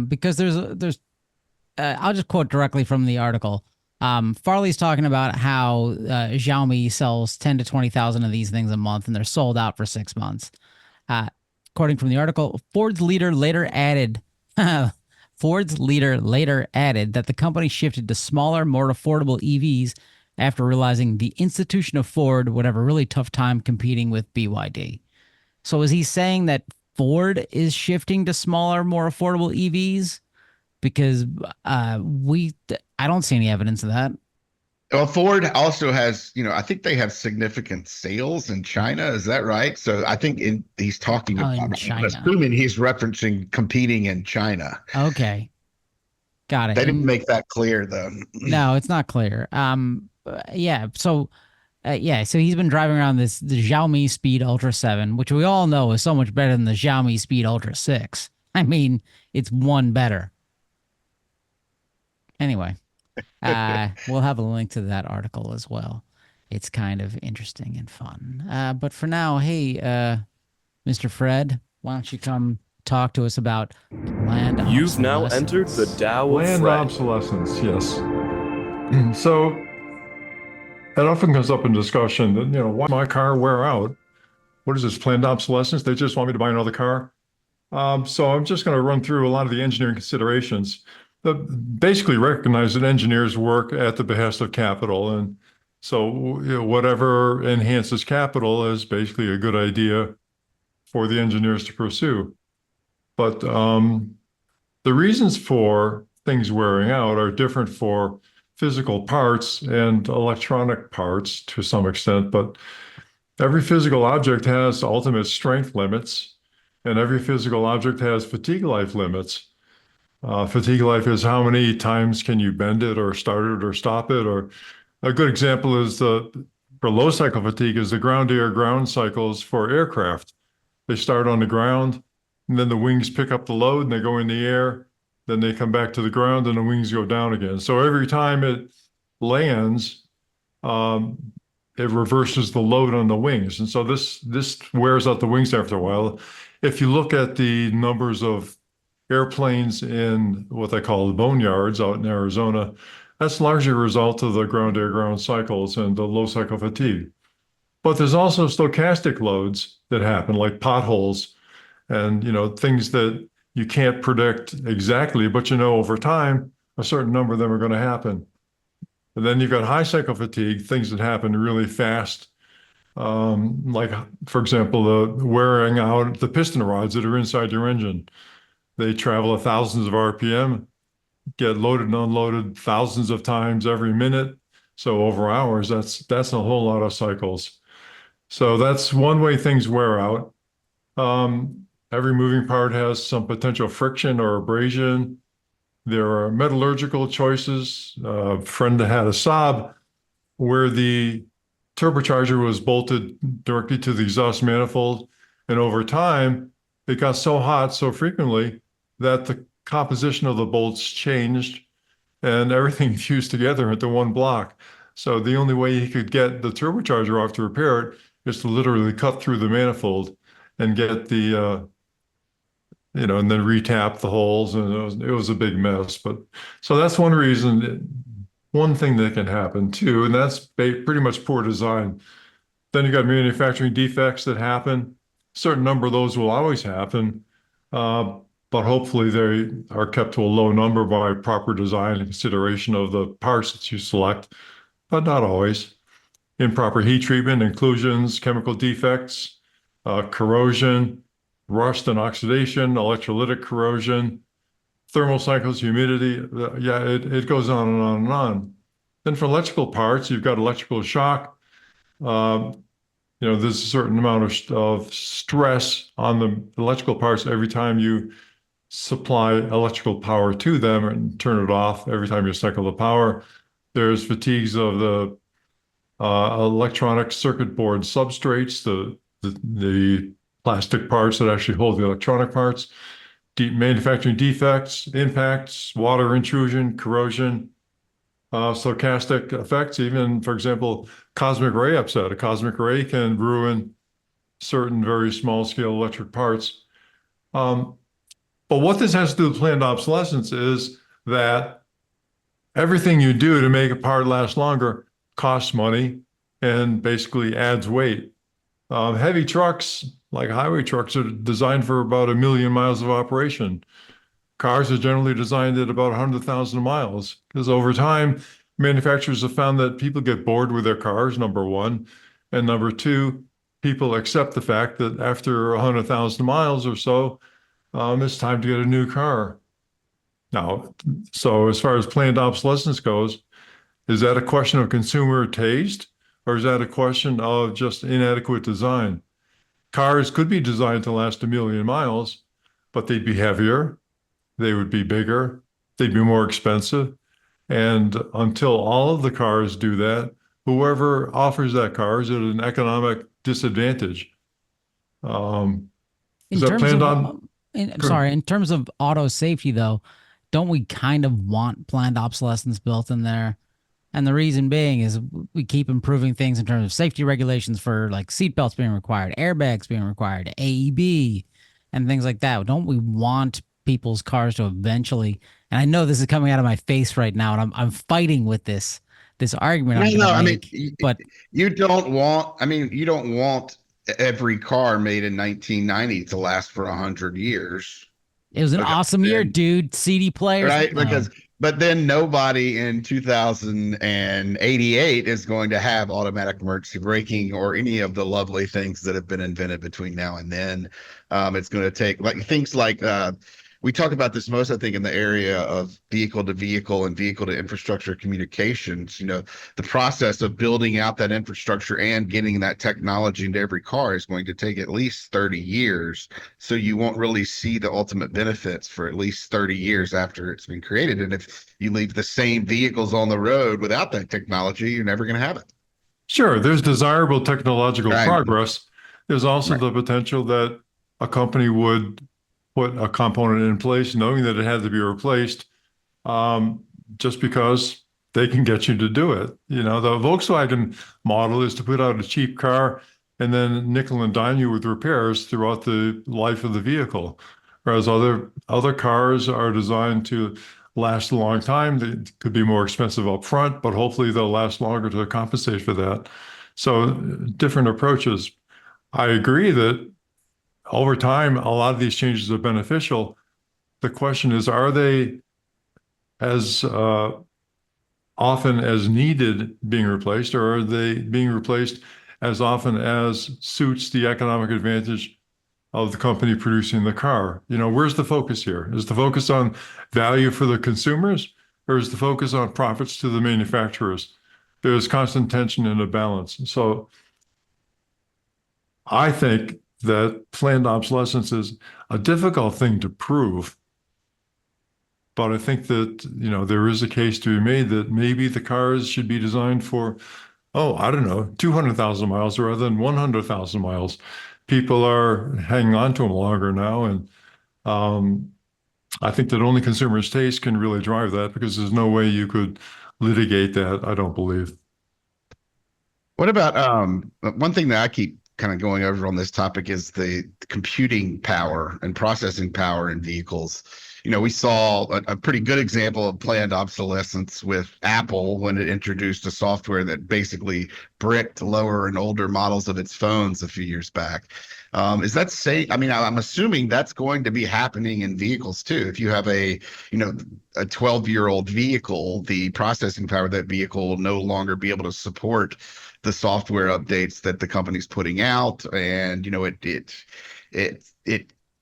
because there's I'll just quote directly from the article. Farley's talking about how Xiaomi sells 10 to 20,000 of these things a month, and they're sold out for 6 months. Uh, According from the article, Ford's leader later added that the company shifted to smaller, more affordable EVs after realizing the institution of Ford would have a really tough time competing with BYD. So is he saying that Ford is shifting to smaller, more affordable EVs? Because I don't see any evidence of that. Well, Ford also has, I think they have significant sales in China. Is that right? So I think he's talking Oh, about, in I'm China. assuming he's referencing competing in China. Okay, got it. They didn't make that clear, though. No, it's not clear. Yeah. So, yeah. So he's been driving around the Xiaomi Speed Ultra 7, which we all know is so much better than the Xiaomi Speed Ultra 6. I mean, it's one better. Anyway, we'll have a link to that article as well. It's kind of interesting and fun. But for now, hey, Mr. Fred, why don't you come talk to us about planned You've now entered the obsolescence? Tao of Land Fred. obsolescence, yes. So it often comes up in discussion that, why my car wear out? What is this, planned obsolescence? They just want me to buy another car? So I'm just going to run through a lot of the engineering considerations that basically recognize that engineers work at the behest of capital. And so whatever enhances capital is basically a good idea for the engineers to pursue. But the reasons for things wearing out are different for physical parts and electronic parts to some extent, but every physical object has ultimate strength limits, and every physical object has fatigue life limits. Fatigue life is how many times can you bend it or start it or stop it. Or a good example is for low cycle fatigue is the ground air ground cycles for aircraft. They start on the ground, and then the wings pick up the load and they go in the air. Then they come back to the ground and the wings go down again. So every time it lands, um, it reverses the load on the wings. And so this wears out the wings after a while. If you look at the numbers of airplanes in what they call the boneyards out in Arizona, that's largely a result of the ground air ground cycles and the low cycle fatigue. But there's also stochastic loads that happen, like potholes and things that you can't predict exactly, but over time, a certain number of them are going to happen. And then you've got high cycle fatigue, things that happen really fast, like, for example, the wearing out the piston rods that are inside your engine. They travel at thousands of RPM, get loaded and unloaded thousands of times every minute. So over hours, that's a whole lot of cycles. So that's one way things wear out. Every moving part has some potential friction or abrasion. There are metallurgical choices. A friend that had a Saab where the turbocharger was bolted directly to the exhaust manifold. And over time, it got so hot so frequently that the composition of the bolts changed and everything fused together into one block. So the only way he could get the turbocharger off to repair it is to literally cut through the manifold and get the and then retap the holes, and it was a big mess. But so that's one reason, one thing that can happen too, and that's pretty much poor design. Then you got manufacturing defects that happen. A certain number of those will always happen, but hopefully they are kept to a low number by proper design and consideration of the parts that you select, but not always. Improper heat treatment, inclusions, chemical defects, corrosion, rust and oxidation, electrolytic corrosion, thermal cycles, humidity. Yeah, it goes on and on and on. Then for electrical parts, you've got electrical shock. There's a certain amount of stress on the electrical parts every time you supply electrical power to them and turn it off every time you cycle the power. There's fatigues of the electronic circuit board substrates, the plastic parts that actually hold the electronic parts, manufacturing defects, impacts, water intrusion, corrosion, stochastic effects, even, for example, cosmic ray upset. A cosmic ray can ruin certain very small scale electric parts. But what this has to do with planned obsolescence is that everything you do to make a part last longer costs money and basically adds weight. Heavy trucks, like highway trucks, are designed for about 1 million miles of operation. Cars are generally designed at about 100,000 miles because over time, manufacturers have found that people get bored with their cars, number one. And number two, people accept the fact that after 100,000 miles or so, it's time to get a new car. Now, so as far as planned obsolescence goes, is that a question of consumer taste or is that a question of just inadequate design? Cars could be designed to last 1 million miles, but they'd be heavier, they would be bigger, they'd be more expensive. And until all of the cars do that, whoever offers that car is at an economic disadvantage. Is In that terms planned of, on? I'm sorry, in terms of auto safety though, don't we kind of want planned obsolescence built in there? And the reason being is we keep improving things in terms of safety regulations for like seatbelts being required, airbags being required, AEB, and things like that. Don't we want people's cars to eventually? And I know this is coming out of my face right now, and I'm fighting with this argument No, I'm going to no, I mean, make. But you don't want, I mean, you don't want every car made in 1990 to last for 100 years. it was an Because awesome year, then, dude. CD players, right? no. But then nobody in 2088 is going to have automatic emergency braking or any of the lovely things that have been invented between now and then. It's going to take like things like we talk about this most, I think, in the area of vehicle to vehicle and vehicle to infrastructure communications. The process of building out that infrastructure and getting that technology into every car is going to take at least 30 years. So you won't really see the ultimate benefits for at least 30 years after it's been created. And if you leave the same vehicles on the road without that technology, you're never going to have it. Sure, there's desirable technological Right. progress. There's also Right. the potential that a company would put a component in place knowing that it had to be replaced um, just because they can get you to do it. The Volkswagen model is to put out a cheap car and then nickel and dime you with repairs throughout the life of the vehicle. Whereas other cars are designed to last a long time. They could be more expensive up front, but hopefully they'll last longer to compensate for that. So different approaches. I agree that over time, a lot of these changes are beneficial. The question is, are they as often as needed being replaced, or are they being replaced as often as suits the economic advantage of the company producing the car? Where's the focus here? Is the focus on value for the consumers, or is the focus on profits to the manufacturers? There's constant tension and a balance. So I think that planned obsolescence is a difficult thing to prove. But I think that, there is a case to be made that maybe the cars should be designed for, oh, I don't know, 200,000 miles rather than 100,000 miles. People are hanging on to them longer now. And um, I think that only consumers' taste can really drive that because there's no way you could litigate that, I don't believe. What about one thing that I keep kind of going over on this topic is the computing power and processing power in vehicles. We saw a pretty good example of planned obsolescence with Apple when it introduced a software that basically bricked lower and older models of its phones a few years back. Is that safe? I mean, I'm assuming that's going to be happening in vehicles too. If you have a 12-year-old vehicle, the processing power of that vehicle will no longer be able to support the software updates that the company's putting out. And,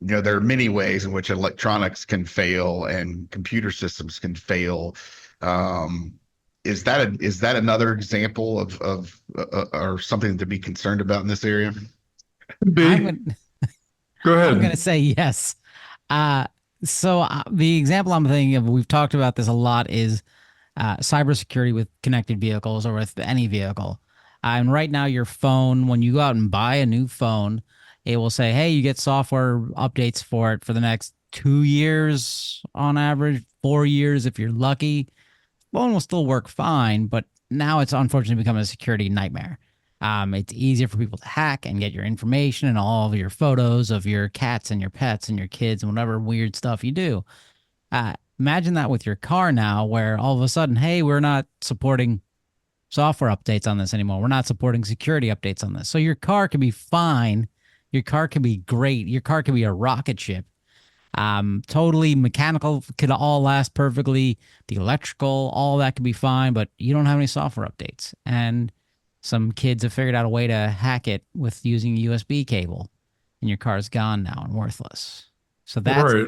there are many ways in which electronics can fail and computer systems can fail. Is that another example of or something to be concerned about in this area? I'm B, gonna, go I'm gonna ahead. say yes. Uh, so the example I'm thinking of, we've talked about this a lot, is cybersecurity with connected vehicles or with any vehicle. And right now, your phone, when you go out and buy a new phone, it will say, hey, you get software updates for it for the next 2 years on average, 4 years if you're lucky. Phone will still work fine, but now it's unfortunately become a security nightmare. It's easier for people to hack and get your information and all of your photos of your cats and your pets and your kids and whatever weird stuff you do. imagine that with your car now, where all of a sudden, hey, we're not supporting software updates on this anymore. We're not supporting security updates on this. So your car can be fine. Your car can be great. Your car can be a rocket ship. Totally mechanical could all last perfectly. The electrical, all that could be fine, but you don't have any software updates. And some kids have figured out a way to hack it with using a USB cable, and your car's gone now and worthless. So that's Right.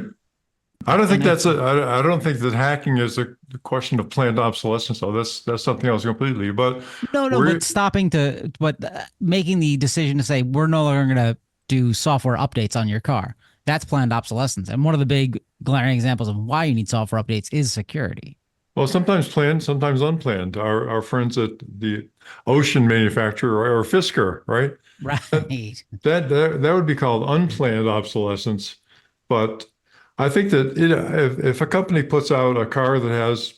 I don't think and that's it's I don't think that hacking is a question of planned obsolescence. So that's something else completely. But no, we're but making the decision to say we're no longer going to do software updates on your car. That's planned obsolescence. And one of the big glaring examples of why you need software updates is security. well, sometimes planned, sometimes unplanned. Our friends at the ocean manufacturer or Fisker, right? That Right. that would be called unplanned obsolescence. But I think that if a company puts out a car that has,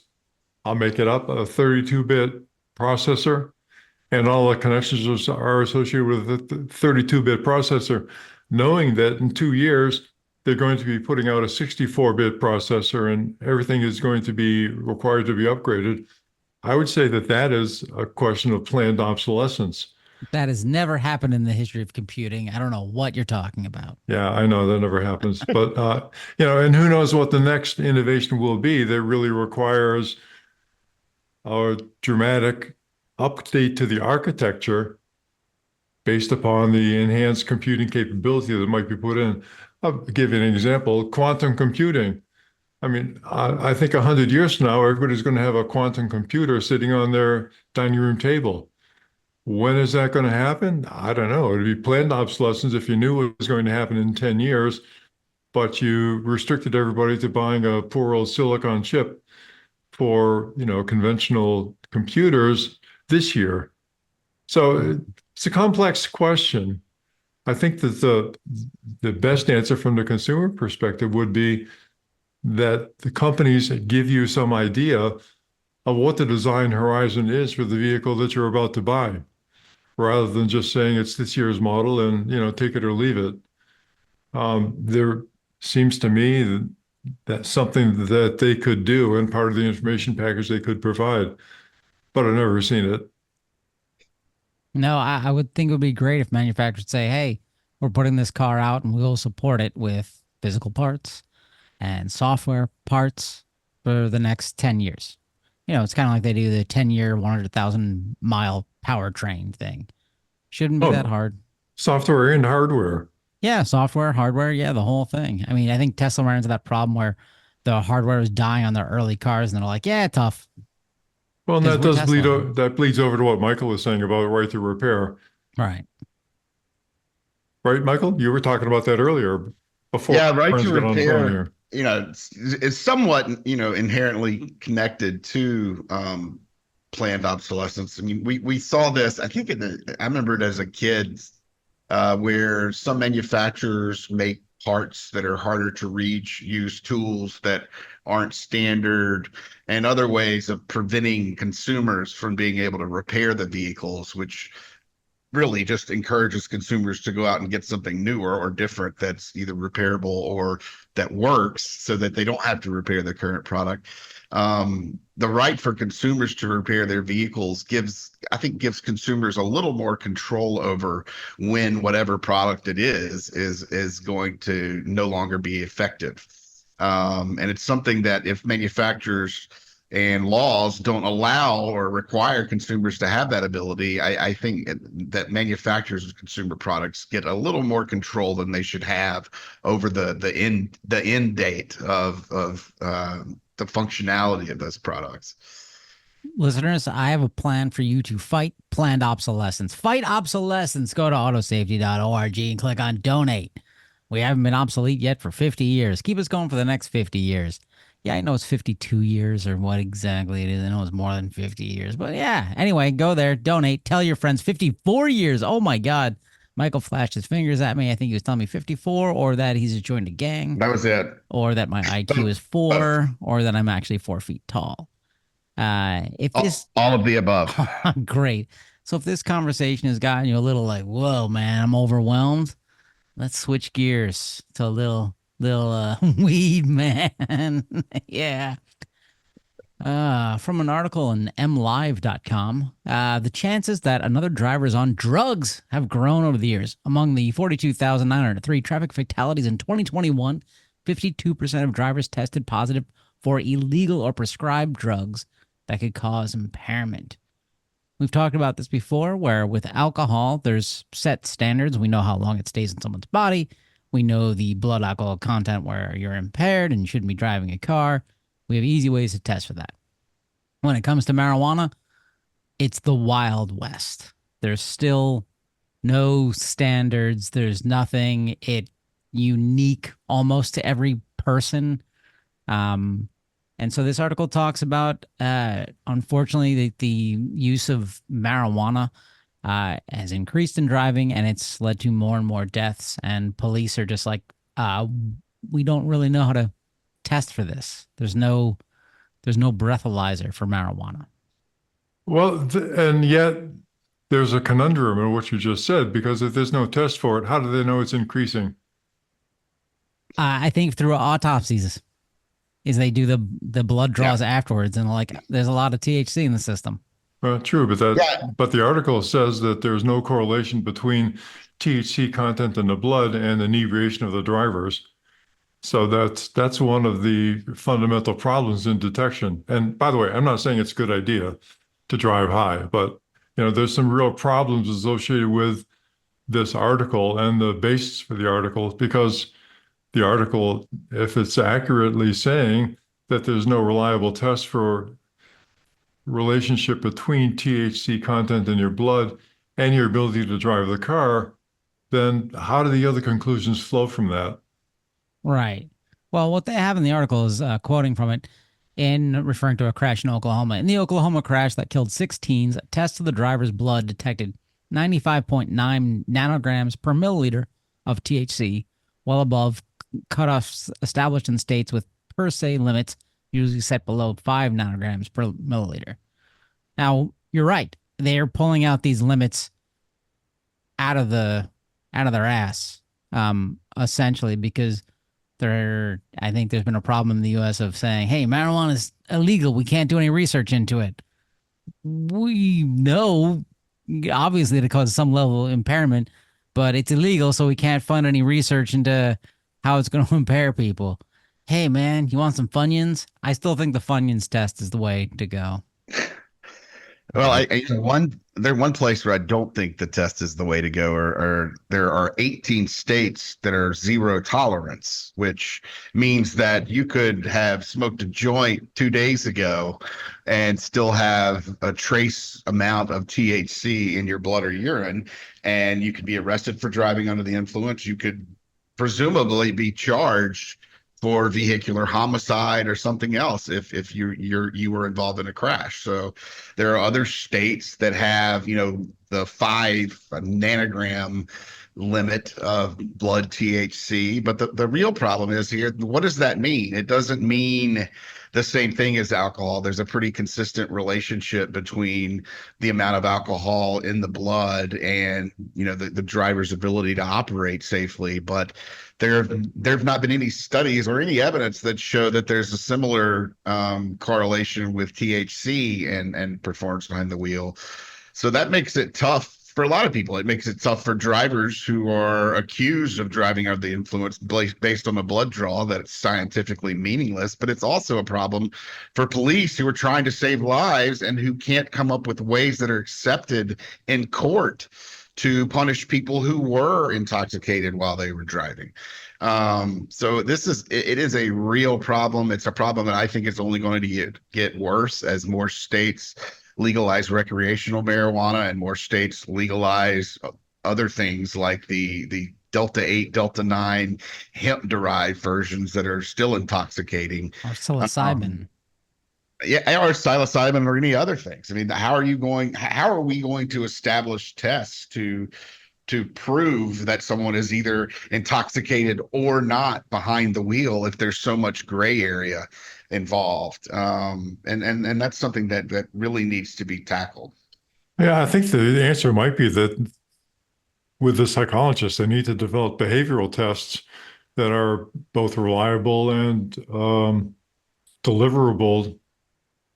I'll make it up, a 32-bit processor, and all the connections are associated with the 32-bit processor, knowing that in 2 years they're going to be putting out a 64-bit processor and everything is going to be required to be upgraded. I would say that that is a question of planned obsolescence. That has never happened in the history of computing. I don't know what you're talking about. Yeah, I know that never happens, but and who knows what the next innovation will be that really requires a dramatic update to the architecture based upon the enhanced computing capability that might be put in. I'll give you an example, quantum computing. I mean, I think 100 years from now, everybody's going to have a quantum computer sitting on their dining room table. When is that going to happen? I don't know. It'd be planned obsolescence if you knew it was going to happen in 10 years, but you restricted everybody to buying a poor old silicon chip for, conventional computers this year. So it's a complex question. I think that the best answer from the consumer perspective would be that the companies give you some idea of what the design horizon is for the vehicle that you're about to buy, rather than just saying it's this year's model and take it or leave it. There seems to me that that's something that they could do and part of the information package they could provide, but I've never seen it. No, I would think it would be great if manufacturers say, hey, we're putting this car out and we'll support it with physical parts and software parts for the next 10 years. It's kind of like they do the 10-year, 100,000-mile powertrain thing. Shouldn't be that Oh, hard. software and hardware. Yeah, software, hardware, yeah, the whole thing. I mean, I think Tesla ran into that problem where the hardware was dying on their early cars, and they're like, yeah, tough, Well, and because that we're does Tesla. that bleeds over to what Michael was saying about right to repair. Right. Right, Michael? You were talking about that earlier before Yeah, right friends to got on the phone repair, here. it's somewhat, inherently connected to planned obsolescence. I mean, we saw this, I think I remember it as a kid, where some manufacturers make parts that are harder to reach, use tools that aren't standard, and other ways of preventing consumers from being able to repair the vehicles, which really just encourages consumers to go out and get something newer or different that's either repairable or that works so that they don't have to repair the current product. The right for consumers to repair their vehicles I think gives consumers a little more control over when whatever product it is going to no longer be effective. And it's something that if manufacturers and laws don't allow or require consumers to have that ability, I think that manufacturers of consumer products get a little more control than they should have over the end date of the functionality of those products. Listeners, I have a plan for you to fight planned obsolescence. Fight obsolescence. Go to autosafety.org and click on donate. We haven't been obsolete yet for 50 years. Keep us going for the next 50 years. Yeah, I know it's 52 years or what exactly it is. I know it's more than 50 years. But yeah, anyway, go there, donate, tell your friends 54 years. Oh my God. Michael flashed his fingers at me. I think he was telling me 54 or that he's just joined a gang That was it. or that my IQ is Both. 4 or that I'm actually 4 feet tall. If this All of the above. great. So if this conversation has gotten you a little like, whoa, man, I'm overwhelmed. Let's switch gears to a little Little weed man. Yeah. From an article in mlive.com, the chances that another driver is on drugs have grown over the years. Among the 42,903 traffic fatalities in 2021, 52% of drivers tested positive for illegal or prescribed drugs that could cause impairment. We've talked about this before, where with alcohol, there's set standards. We know how long it stays in someone's body. We know the blood alcohol content where you're impaired and you shouldn't be driving a car. We have easy ways to test for that. When it comes to marijuana, it's the Wild West. There's still no standards. There's nothing unique almost to every person. Um, and so this article talks about, unfortunately, the use of marijuana has increased in driving, and it's led to more and more deaths. And police are just like, we don't really know how to test for this. There's no breathalyzer for marijuana. Well, and yet there's a conundrum in what you just said, because if there's no test for it, how do they know it's increasing? I think through autopsies is they do the blood draws afterwards, and like there's a lot of THC in the system. True, but the article says that there's no correlation between THC content in the blood and inebriation of the drivers. So that's one of the fundamental problems in detection. And by the way, I'm not saying it's a good idea to drive high, but there's some real problems associated with this article and the basis for the article, because the article, if it's accurately saying that there's no reliable test for relationship between THC content in your blood and your ability to drive the car, then how do the other conclusions flow from that? Right. Well, what they have in the article is quoting from it in referring to a crash in Oklahoma. In the Oklahoma crash that killed 6 teens, a test of the driver's blood detected 95.9 nanograms per milliliter of THC, well above cutoffs established in states with per se limits usually set below 5 nanograms per milliliter. Now, you're right. They're pulling out these limits out of their ass, essentially, because I think there's been a problem in the U.S. of saying, hey, marijuana is illegal. We can't do any research into it. We know, obviously, it causes some level of impairment, but it's illegal, so we can't fund any research into how it's going to impair people. Hey, man, you want some Funyuns? I still think the Funyuns test is the way to go. Well, there's one place where I don't think the test is the way to go, or there are 18 states that are zero tolerance, which means that you could have smoked a joint 2 days ago and still have a trace amount of THC in your blood or urine, and you could be arrested for driving under the influence. You could presumably be charged for vehicular homicide or something else if you were involved in a crash. So there are other states that have, the 5 nanogram limit of blood THC. But the real problem is here, what does that mean? It doesn't mean the same thing as alcohol. There's a pretty consistent relationship between the amount of alcohol in the blood and, the driver's ability to operate safely. But there have not been any studies or any evidence that show that there's a similar correlation with THC and performance behind the wheel. So that makes it tough for a lot of people. It makes it tough for drivers who are accused of driving under the influence based on a blood draw that's scientifically meaningless. But it's also a problem for police who are trying to save lives and who can't come up with ways that are accepted in court to punish people who were intoxicated while they were driving. So it is a real problem. It's a problem that I think is only going to get worse as more states legalize recreational marijuana and more states legalize other things like the Delta-8, Delta-9 hemp-derived versions that are still intoxicating. Or psilocybin. Or psilocybin or any other things. I mean, how are we going to establish tests to prove that someone is either intoxicated or not behind the wheel if there's so much gray area involved? And that's something that really needs to be tackled. Yeah, I think the answer might be that with the psychologists, they need to develop behavioral tests that are both reliable and deliverable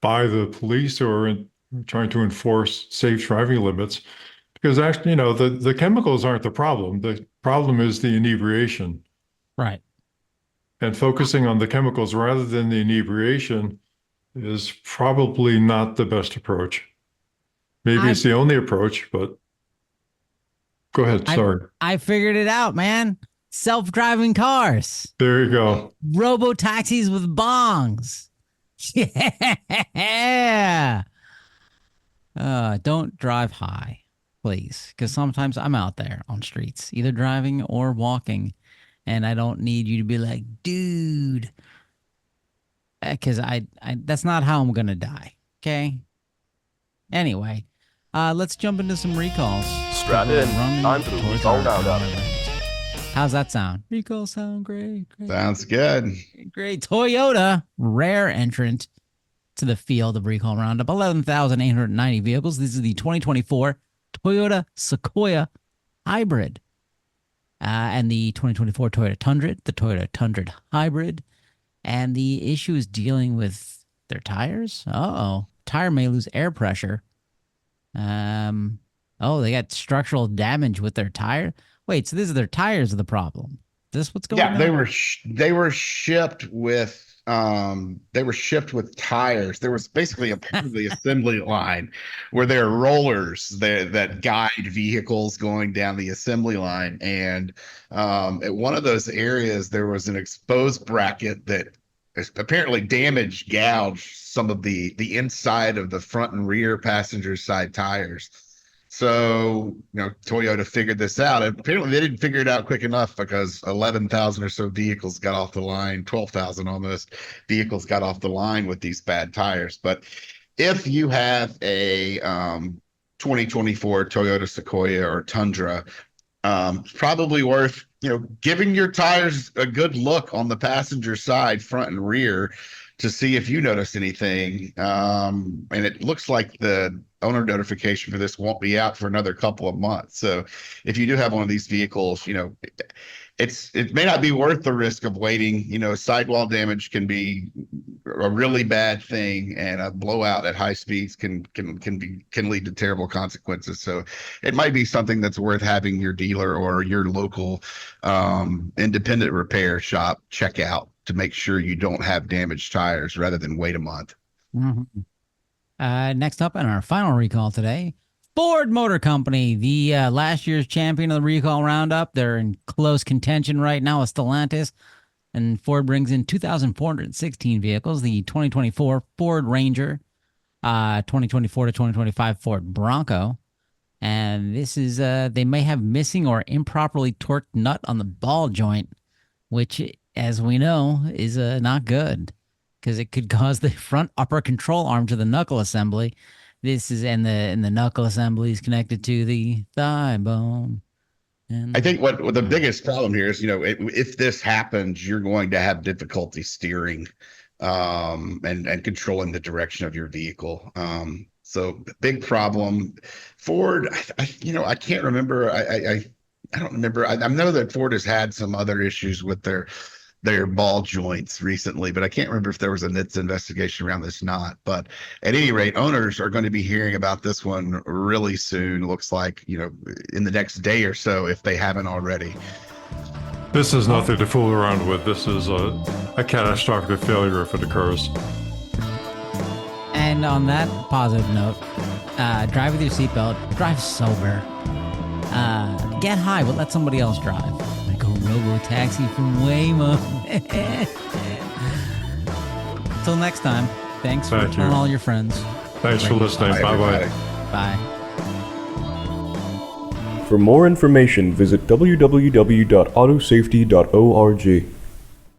by the police who are trying to enforce safe driving limits. Because actually, the chemicals aren't the problem. The problem is the inebriation. Right. And focusing on the chemicals rather than the inebriation is probably not the best approach. Maybe it's the only approach, but go ahead. Sorry. I figured it out, man. Self-driving cars. There you go. Robo-taxis with bongs. Yeah. Don't drive high, please, because sometimes I'm out there on streets, either driving or walking, and I don't need you to be like, dude, because I that's not how I'm gonna die. Okay. Anyway, let's jump into some recalls. Strap in. Time for the recall roundup. How's that sound? Recall sound great. Sounds good. Great. Toyota, rare entrant to the field of recall roundup. 11,890 vehicles. This is the 2024 Toyota Sequoia Hybrid. And the 2024 Toyota Tundra, the Toyota Tundra Hybrid. And the issue is dealing with their tires. Uh-oh. Tire may lose air pressure. Oh, they got structural damage with their tire. Wait, so this is their tires are the problem. Is this what's going on? Yeah, they were shipped with tires. There was basically a part of the assembly line where there are rollers that guide vehicles going down the assembly line. And at one of those areas, there was an exposed bracket that apparently gouged some of the inside of the front and rear passenger side tires. So, Toyota figured this out. And apparently they didn't figure it out quick enough because 11,000 or so vehicles got off the line, 12,000 almost vehicles got off the line with these bad tires. But if you have a 2024 Toyota Sequoia or Tundra, it's probably worth, giving your tires a good look on the passenger side, front and rear, to see if you notice anything. And it looks like the owner notification for this won't be out for another couple of months. So if you do have one of these vehicles, it may not be worth the risk of waiting. Sidewall damage can be a really bad thing, and a blowout at high speeds can lead to terrible consequences. So it might be something that's worth having your dealer or your local independent repair shop check out to make sure you don't have damaged tires rather than wait a month. Mm-hmm. Next up on our final recall today, Ford Motor Company, the last year's champion of the recall roundup. They're in close contention right now with Stellantis, and Ford brings in 2,416 vehicles. The 2024 Ford Ranger, 2024 to 2025 Ford Bronco, and this is they may have missing or improperly torqued nut on the ball joint, which, as we know, is not good, because it could cause the front upper control arm to the knuckle assembly. This is and the knuckle assembly is connected to the thigh bone. And I think what the biggest problem here is, if this happens, you're going to have difficulty steering and controlling the direction of your vehicle. So big problem. Ford, I can't remember. I don't remember. I know that Ford has had some other issues with their ball joints recently, but I can't remember if there was a NHTSA investigation around this knot. But at any rate, owners are going to be hearing about this one really soon. Looks like, in the next day or so, if they haven't already. This is nothing to fool around with. This is a catastrophic failure if it occurs. And on that positive note, drive with your seatbelt, drive sober, get high, but let somebody else drive. Like a robo-taxi from Waymo. Until next time, thanks for telling all your friends. Thanks for listening. Bye-bye. Bye. For more information, visit www.autosafety.org.